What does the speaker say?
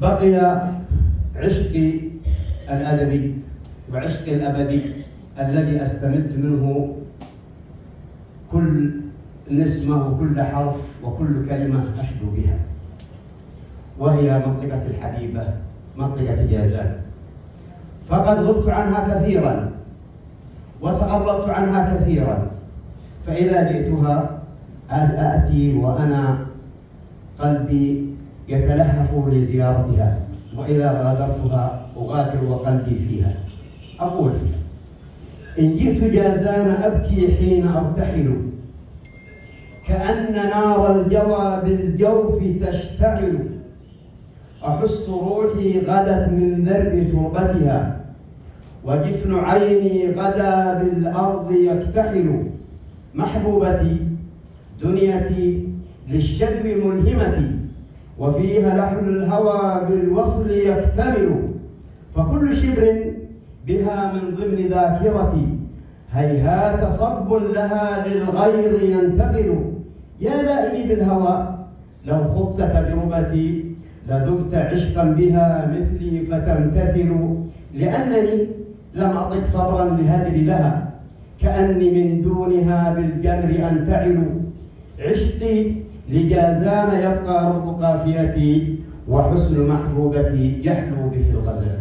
بقي عشقي الأدبي وعشقي الأبدي الذي أستمد منه كل نسمة وكل حرف وكل كلمة أشدو بها، وهي منطقة الحبيبة، منطقة جازان. فقد غبت عنها كثيرا وتغربت عنها كثيرا، فإذا جئتها آتي وأنا قلبي يتلهف لزيارتها، وإذا غادرتها أغادر وقلبي فيها. أقول فيها: إن جئت جازان أبكي حين أرتحل، كأن نار الجوى بالجوف تشتعل، أحس روحي غدت من درب تربتها، وجفن عيني غدا بالأرض يكتحل. محبوبتي دنيتي للشدو ملهمتي، وفيها لحن الهوى بالوصل يكتمل، فكل شبر بها من ضمن ذاكرتي، هيهات صب لها للغير ينتقل. يا لائمي بالهوى لو خضت تجربتي، لذبت عشقا بها مثلي فتمتثل، لأنني لم أطق صبرا لهدر لها، كأني من دونها بالجمر أنتعل. عشقي لجازان يبقى رب قافيتي، وحسن محبوبتي يحلو به الغزل.